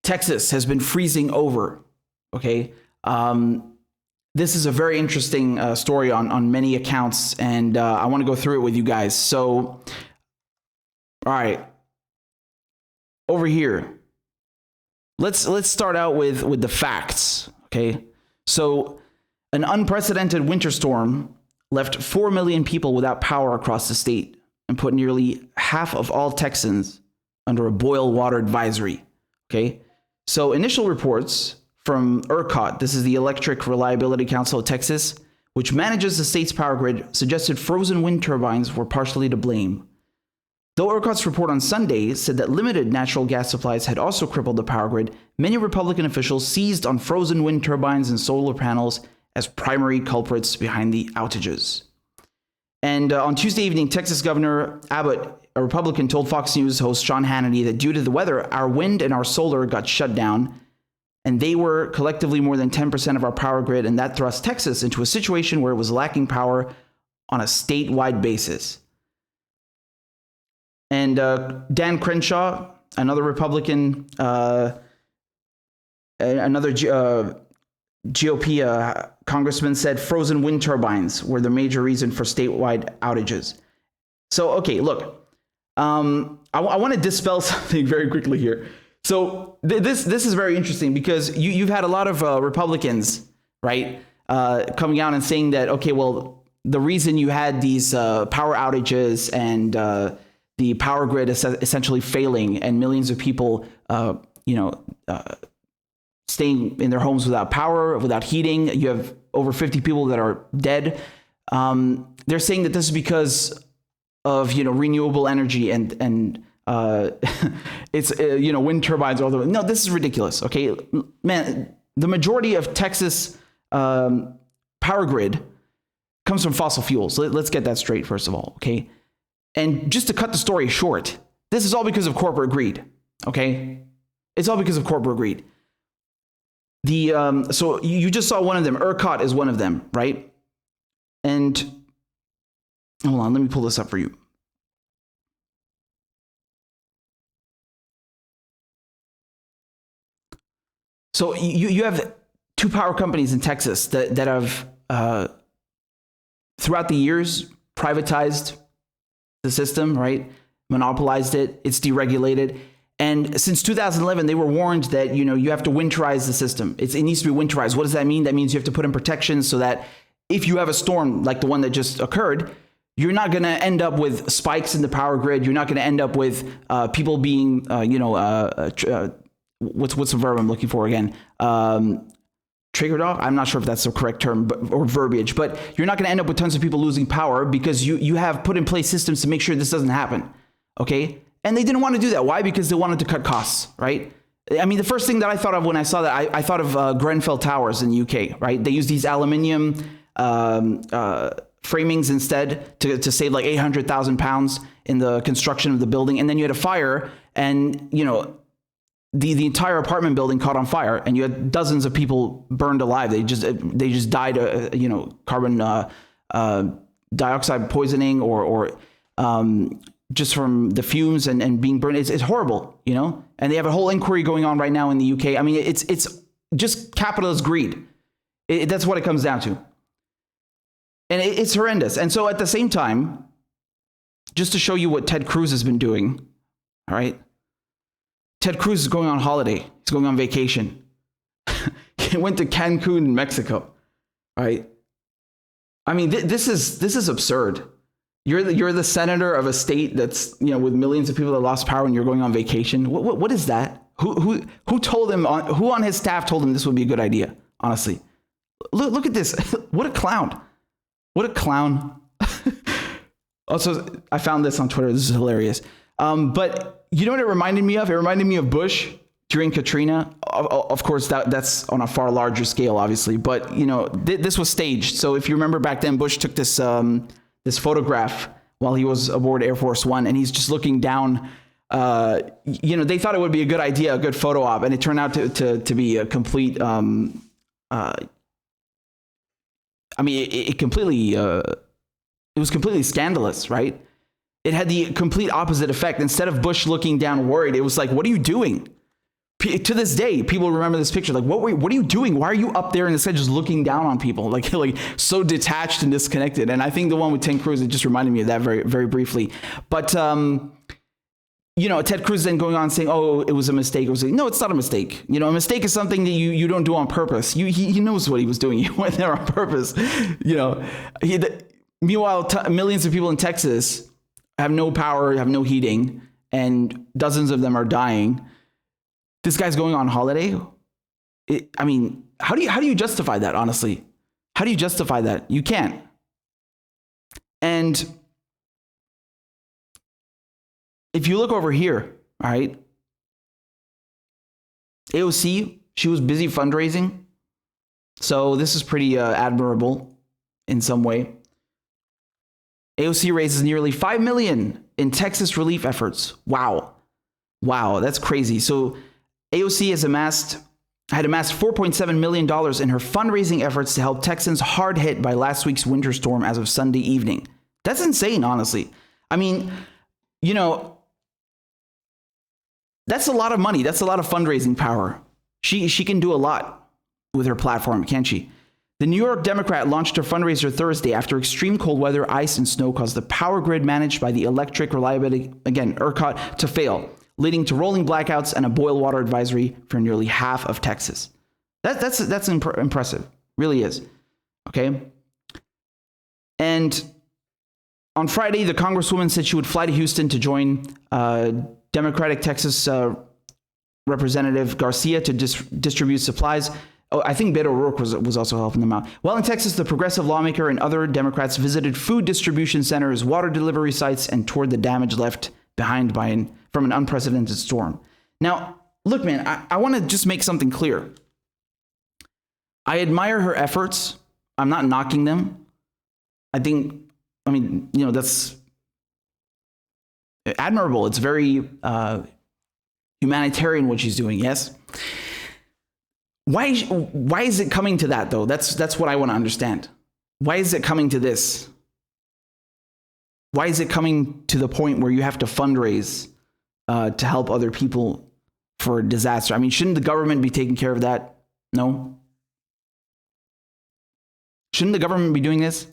Texas has been freezing over. Okay. This is a very interesting story on many accounts, and I want to go through it with you guys. So, all right, over here, let's start out with the facts. Okay, so an unprecedented winter storm left 4 million people without power across the state and put nearly half of all Texans under a boil water advisory. Okay, so initial reports from ERCOT, this is the Electric Reliability Council of Texas, which manages the state's power grid, suggested frozen wind turbines were partially to blame. Though ERCOT's report on Sunday said that limited natural gas supplies had also crippled the power grid, many Republican officials seized on frozen wind turbines and solar panels as primary culprits behind the outages. And on Tuesday evening, Texas Governor Abbott, a Republican, told Fox News host Sean Hannity that due to the weather, our wind and our solar got shut down, and they were collectively more than 10% of our power grid, and that thrust Texas into a situation where it was lacking power on a statewide basis. And Dan Crenshaw, another Republican, another GOP congressman, said frozen wind turbines were the major reason for statewide outages. So, okay, look, I want to dispel something very quickly here. So this is very interesting because you've had a lot of Republicans, right, coming out and saying that, okay, well, the reason you had these power outages and the power grid is essentially failing and millions of people, staying in their homes without power, without heating. You have over 50 people that are dead. They're saying that this is because of, renewable energy and it's, wind turbines. No, this is ridiculous. Okay, man, the majority of Texas power grid comes from fossil fuels. Let's get that straight, first of all. Okay. And just to cut the story short, this is all because of corporate greed. Okay. It's all because of corporate greed. So you just saw one of them. ERCOT is one of them, right? And hold on, let me pull this up for you. So you have two power companies in Texas that have, throughout the years, privatized the system, right? Monopolized it. It's deregulated. And since 2011, they were warned that, you have to winterize the system. It needs to be winterized. What does that mean? That means you have to put in protections so that if you have a storm like the one that just occurred, you're not going to end up with spikes in the power grid. You're not going to end up with people being, what's the verb I'm looking for again? Triggered off? I'm not sure if that's the correct term or verbiage, but you're not going to end up with tons of people losing power because you have put in place systems to make sure this doesn't happen. Okay. And they didn't want to do that. Why? Because they wanted to cut costs, right? I mean, the first thing that I thought of when I saw that, I thought of Grenfell Towers in the UK, right? They use these aluminium framings instead to save like 800,000 pounds in the construction of the building. And then you had a fire and, the entire apartment building caught on fire and you had dozens of people burned alive. They just died, carbon dioxide poisoning or just from the fumes and being burned. It's horrible, and they have a whole inquiry going on right now in the UK. I mean, it's just capitalist greed. That's what it comes down to. And it's horrendous. And so at the same time, just to show you what Ted Cruz has been doing, all right? Ted Cruz is going on holiday. He's going on vacation. He went to Cancun in Mexico, right? I mean, this is absurd. You're the senator of a state that's, with millions of people that lost power and you're going on vacation. What is that? Who told him, who on his staff told him this would be a good idea? Honestly, look at this. What a clown. What a clown. Also, I found this on Twitter. This is hilarious. But you know what it reminded me of? It reminded me of Bush during Katrina. Of course, that's on a far larger scale, obviously. But, this was staged. So if you remember back then, Bush took this photograph while he was aboard Air Force One, and he's just looking down. They thought it would be a good idea, a good photo op, and it turned out to be a complete. It was completely scandalous, right? It had the complete opposite effect. Instead of Bush looking down worried, it was like, what are you doing? To this day, people remember this picture. Like, what are you doing? Why are you up there in the sky just looking down on people? Like so detached and disconnected. And I think the one with Ted Cruz, it just reminded me of that very, very briefly. But, you know, Ted Cruz then going on saying, oh, it was a mistake. It was no, it's not a mistake. You know, a mistake is something that you don't do on purpose. He knows what he was doing. He went there on purpose. You know, meanwhile, millions of people in Texas have no power, have no heating, and dozens of them are dying. This guy's going on holiday. I mean, how do you justify that? Honestly, how do you justify that? You can't. And if you look over here, all right, AOC, she was busy fundraising. So this is pretty admirable in some way. AOC raises nearly $5 million in Texas relief efforts. Wow, that's crazy. So AOC had amassed $4.7 million in her fundraising efforts to help Texans hard hit by last week's winter storm as of Sunday evening. That's insane, honestly. I mean, you know, that's a lot of money. That's a lot of fundraising power. She can do a lot with her platform, can't she? The New York Democrat launched her fundraiser Thursday after extreme cold weather, ice, and snow caused the power grid managed by the Electric Reliability, again, ERCOT, to fail, leading to rolling blackouts and a boil water advisory for nearly half of Texas. That's impressive, really is. Okay. And on Friday, the Congresswoman said she would fly to Houston to join Democratic Texas Representative Garcia to distribute supplies. Oh, I think Beto O'Rourke was also helping them out. While in Texas, the progressive lawmaker and other Democrats visited food distribution centers, water delivery sites, and toured the damage left behind from an unprecedented storm. Now, look, man, I want to just make something clear. I admire her efforts. I'm not knocking them. I mean, you know, that's admirable. It's very humanitarian what she's doing, yes? Why is it coming to that, though? That's what I want to understand. Why is it coming to this? Why is it coming to the point where you have to fundraise to help other people for a disaster? I mean, shouldn't the government be taking care of that? No? Shouldn't the government be doing this?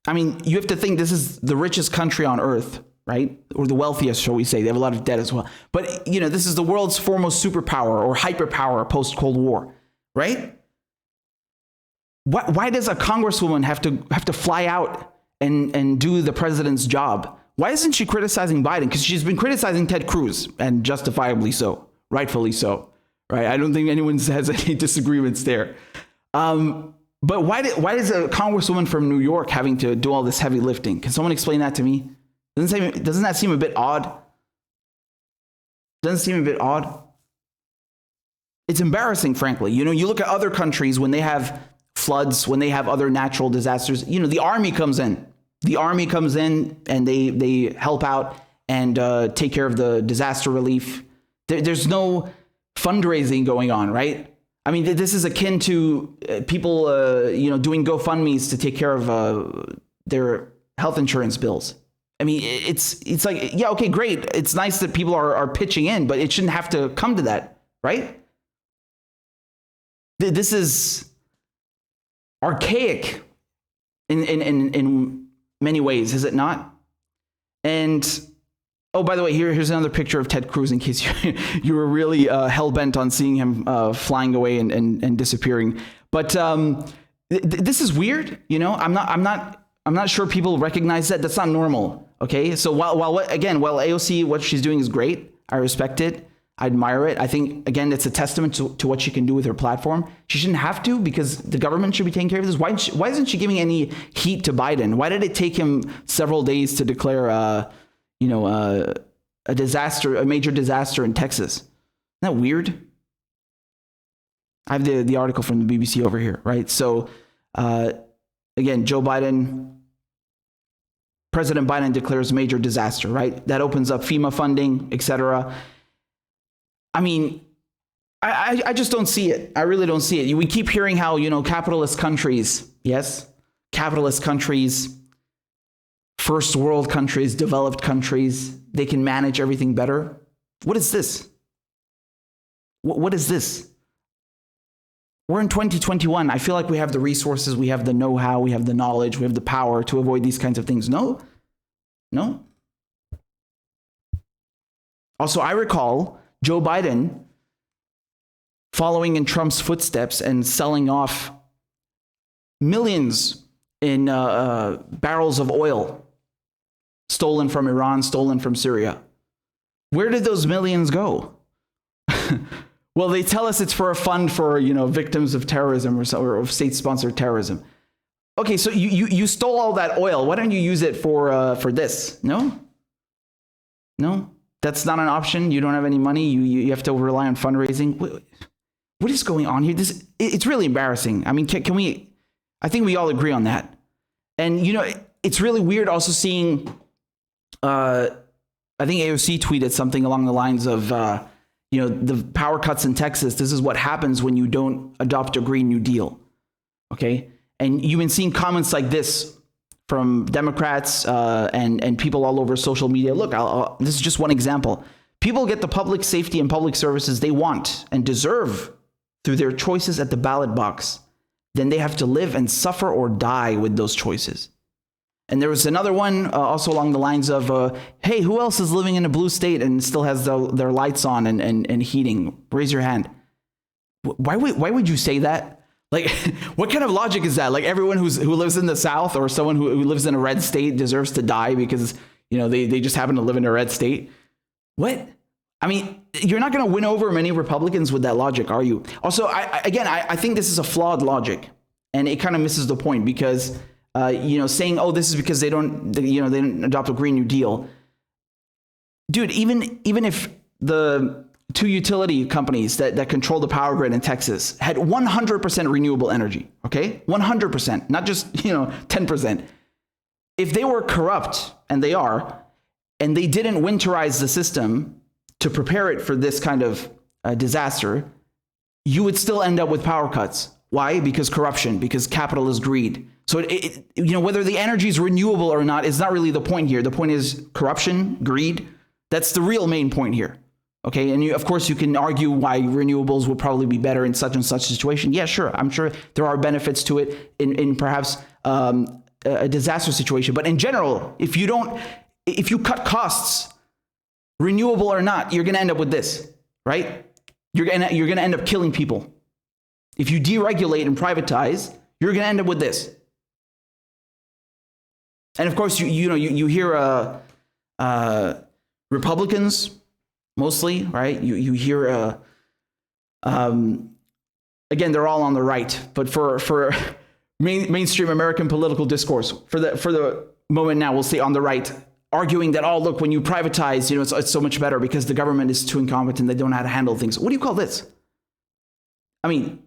I mean, you have to think this is the richest country on earth, right? Or the wealthiest, shall we say. They have a lot of debt as well. But, you know, this is the world's foremost superpower or hyperpower post-Cold War, right? Why does a congresswoman have to fly out and do the president's job? Why isn't she criticizing Biden? Because she's been criticizing Ted Cruz, and justifiably so, rightfully so, right? I don't think anyone has any disagreements there. But why is a congresswoman from New York having to do all this heavy lifting? Can someone explain that to me? Doesn't that seem a bit odd? Doesn't seem a bit odd? It's embarrassing, frankly. You know, you look at other countries when they have floods, when they have other natural disasters, you know, the army comes in. The army comes in and they help out and take care of the disaster relief. There's no fundraising going on, right? I mean, this is akin to people, you know, doing GoFundMes to take care of their health insurance bills. I mean, it's like, yeah, okay, great. It's nice that people are pitching in, but it shouldn't have to come to that, right? This is archaic in many ways, is it not? And oh, by the way, here's another picture of Ted Cruz in case you were really hell-bent on seeing him flying away and disappearing. But this is weird, you know. I'm not sure people recognize that. That's not normal. Okay, so while AOC, what she's doing is great, I respect it, I admire it. I think, again, it's a testament to what she can do with her platform. She shouldn't have to, because the government should be taking care of this. Why isn't she giving any heat to Biden? Why did it take him several days to declare, a major disaster in Texas? Isn't that weird? I have the article from the BBC over here, right? So, again, President Biden declares major disaster, right? That opens up FEMA funding, etc. I mean, I just don't see it. I really don't see it. We keep hearing how, you know, capitalist countries, yes, capitalist countries, first world countries, developed countries, they can manage everything better. What is this? What is this? We're in 2021. I feel like we have the resources, we have the know-how, we have the knowledge, we have the power to avoid these kinds of things. No. Also, I recall Joe Biden following in Trump's footsteps and selling off millions in barrels of oil stolen from Iran, stolen from Syria. Where did those millions go? Well, they tell us it's for a fund for, victims of terrorism or of state-sponsored terrorism. Okay, so you stole all that oil. Why don't you use it for this? No, that's not an option. You don't have any money. You have to rely on fundraising. What is going on here? It's really embarrassing. I mean, can we? I think we all agree on that. And it's really weird also seeing. I think AOC tweeted something along the lines of. The power cuts in Texas, this is what happens when you don't adopt a Green New Deal, okay? And you've been seeing comments like this from Democrats and people all over social media. Look, this is just one example. People get the public safety and public services they want and deserve through their choices at the ballot box. Then they have to live and suffer or die with those choices. And there was another one also along the lines of, hey, who else is living in a blue state and still has their lights on and heating? Raise your hand. Why would you say that? Like, what kind of logic is that? Like, everyone who lives in the South or someone who lives in a red state deserves to die because, they just happen to live in a red state? What? I mean, you're not going to win over many Republicans with that logic, are you? Also, I think this is a flawed logic, and it kind of misses the point because... saying, oh, this is because they don't adopt a Green New Deal. Dude, even if the two utility companies that control the power grid in Texas had 100% renewable energy, okay? 100%, not just, 10%. If they were corrupt, and they are, and they didn't winterize the system to prepare it for this kind of disaster, you would still end up with power cuts. Why? Because corruption, because capitalist greed. So, whether the energy is renewable or not is not really the point here. The point is corruption, greed. That's the real main point here. Okay. And of course, you can argue why renewables will probably be better in such and such situation. Yeah, sure. I'm sure there are benefits to it in perhaps a disaster situation. But in general, if you cut costs, renewable or not, you're going to end up with this, right? You're going to end up killing people. If you deregulate and privatize, you're going to end up with this. And of course, you hear Republicans mostly, right? You hear again, they're all on the right, but for mainstream American political discourse, for the moment now, we'll say on the right, arguing that, oh, look, when you privatize, it's so much better because the government is too incompetent, they don't know how to handle things. What do you call this? I mean,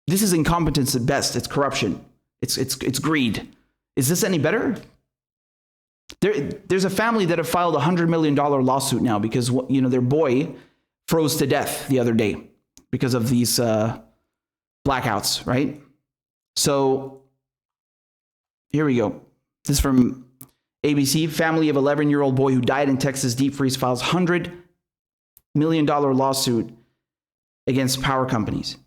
this is incompetence at best. It's corruption. It's greed. Is this any better? There's a family that have filed a $100 million lawsuit now because their boy froze to death the other day because of these blackouts, right? So here we go. This is from ABC. Family of 11-year-old boy who died in Texas deep freeze files $100 million lawsuit against power companies.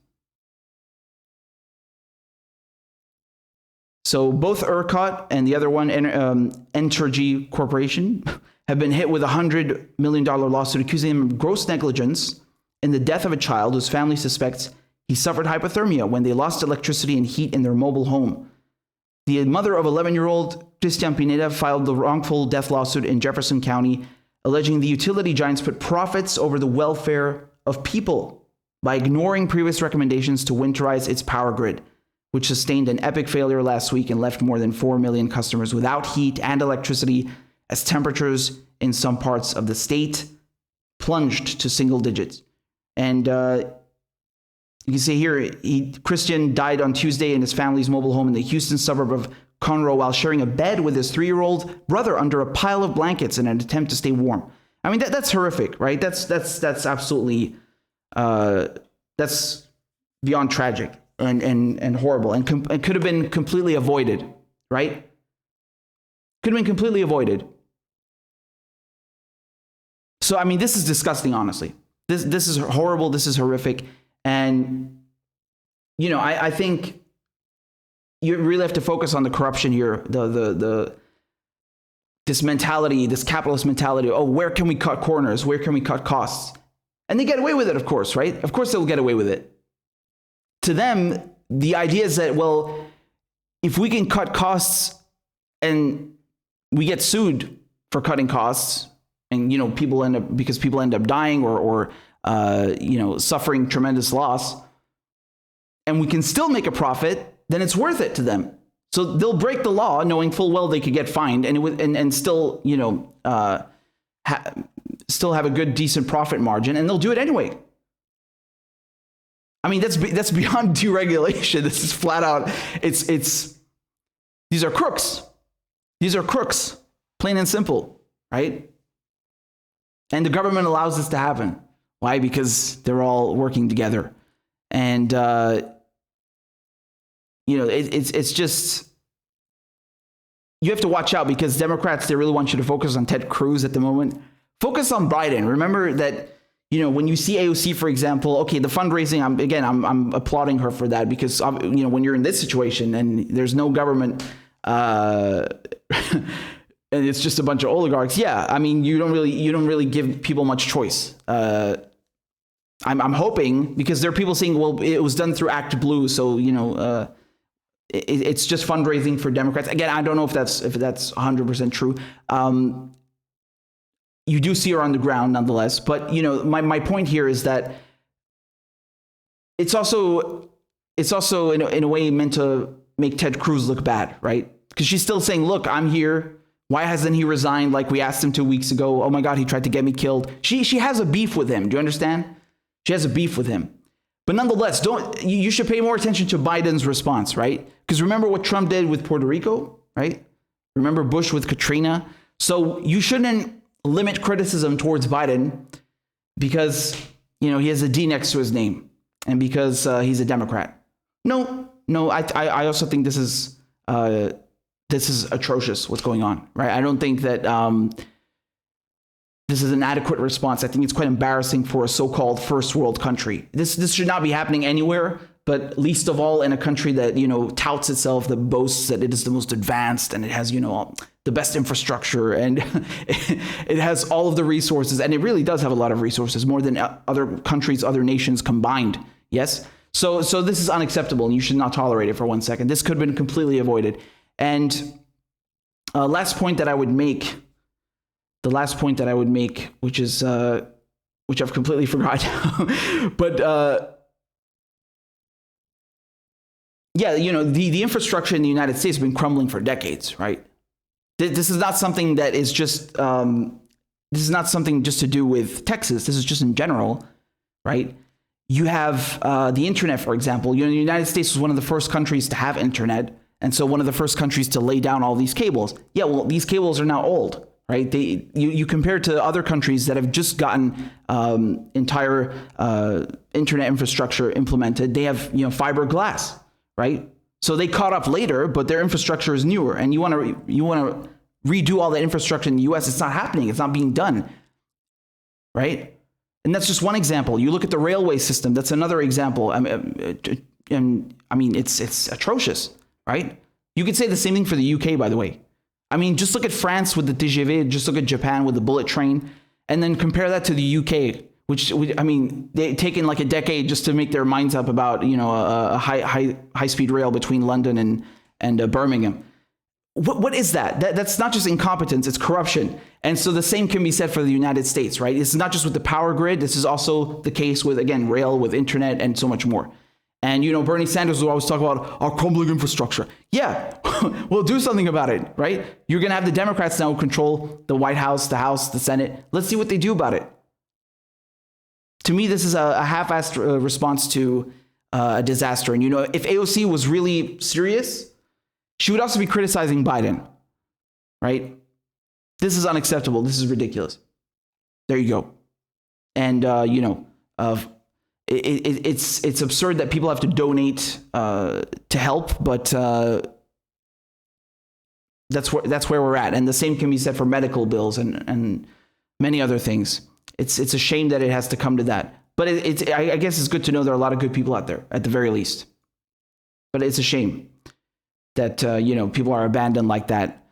So both ERCOT and the other one, Entergy Corporation, have been hit with a $100 million lawsuit accusing them of gross negligence in the death of a child whose family suspects he suffered hypothermia when they lost electricity and heat in their mobile home. The mother of 11-year-old Christian Pineda filed the wrongful death lawsuit in Jefferson County, alleging the utility giants put profits over the welfare of people by ignoring previous recommendations to winterize its power grid, which sustained an epic failure last week and left more than 4 million customers without heat and electricity as temperatures in some parts of the state plunged to single digits. And you can see here, Christian died on Tuesday in his family's mobile home in the Houston suburb of Conroe while sharing a bed with his 3-year-old brother under a pile of blankets in an attempt to stay warm. I mean, that's horrific, right? That's absolutely, that's beyond tragic. And horrible, and could have been completely avoided, right? Could have been completely avoided. So, I mean, this is disgusting, honestly. This is horrible. This is horrific. And, you know, I think you really have to focus on the corruption here, this mentality, this capitalist mentality. Oh, where can we cut corners? Where can we cut costs? And they get away with it, of course, right? Of course they'll get away with it. To them, the idea is that, well, if we can cut costs and we get sued for cutting costs, and, you know, people end up dying or you know, suffering tremendous loss, and we can still make a profit, then it's worth it to them. So they'll break the law knowing full well they could get fined and still, you know, still have a good, decent profit margin, and they'll do it anyway. I mean, that's beyond deregulation. This is flat out. These are crooks. These are crooks, plain and simple, right? And the government allows this to happen. Why? Because they're all working together. And, you know, it's just, you have to watch out, because Democrats, they really want you to focus on Ted Cruz at the moment. Focus on Biden. Remember that, you know, when you see AOC, for example, okay, the fundraising, I'm applauding her for that, because, you know, when you're in this situation and there's no government, and it's just a bunch of oligarchs. Yeah, I mean, you don't really give people much choice. I'm hoping, because there are people saying, well, it was done through Act Blue, so, you know, it's just fundraising for Democrats. Again, I don't know if that's 100% true. You do see her on the ground nonetheless, but, you know, my point here is that it's also in a way meant to make Ted Cruz look bad, right? Because she's still saying, look, I'm here. Why hasn't he resigned like we asked him 2 weeks ago? Oh my God, he tried to get me killed. She has a beef with him. Do you understand? She has a beef with him. But nonetheless, you should pay more attention to Biden's response, right? Because remember what Trump did with Puerto Rico, right? Remember Bush with Katrina? So you shouldn't limit criticism towards Biden because, you know, he has a D next to his name and because he's a Democrat. No, I also think this is atrocious what's going on, right? I don't think that this is an adequate response. I think it's quite embarrassing for a so-called first world country. This should not be happening anywhere, but least of all in a country that, you know, touts itself, that boasts that it is the most advanced and it has, you know, the best infrastructure and it has all of the resources, and it really does have a lot of resources, more than other countries, other nations combined. Yes. So this is unacceptable, and you should not tolerate it for 1 second. This could have been completely avoided. And last point that I would make, which is which I've completely forgot, but yeah, you know, the infrastructure in the United States has been crumbling for decades, right? This is not something that is just this is not something just to do with Texas. This is just in general, right? You have the internet, for example. You know, the United States was one of the first countries to have internet. And so one of the first countries to lay down all these cables. Yeah, well, these cables are now old, right? You compare to other countries that have just gotten entire internet infrastructure implemented. They have, you know, fiberglass, right? So they caught up later, but their infrastructure is newer. And you want to redo all that infrastructure in the U.S. It's not happening. It's not being done, right? And that's just one example. You look at the railway system. That's another example. And I mean, it's atrocious. Right? You could say the same thing for the UK, by the way. I mean, just look at France with the TGV, just look at Japan with the bullet train, and then compare that to the UK, which I mean, they've taken like a decade just to make their minds up about, you know, a high speed rail between London and Birmingham. What is that? That's not just incompetence, it's corruption. And so the same can be said for the United States, right? It's not just with the power grid. This is also the case with, again, rail, with internet, and so much more. And, you know, Bernie Sanders will always talk about our crumbling infrastructure. Yeah, we'll do something about it, right? You're going to have the Democrats now control the White House, the Senate. Let's see what they do about it. To me, this is a half-assed response to a disaster. And, you know, if AOC was really serious, she would also be criticizing Biden, right? This is unacceptable. This is ridiculous. There you go. And, you know, it's absurd that people have to donate to help, but that's where we're at. And the same can be said for medical bills and many other things. it's a shame that it has to come to that. But I guess it's good to know there are a lot of good people out there at the very least. But it's a shame that people are abandoned like that,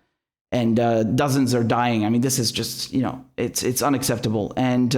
and dozens are dying. I mean, this is just it's unacceptable. And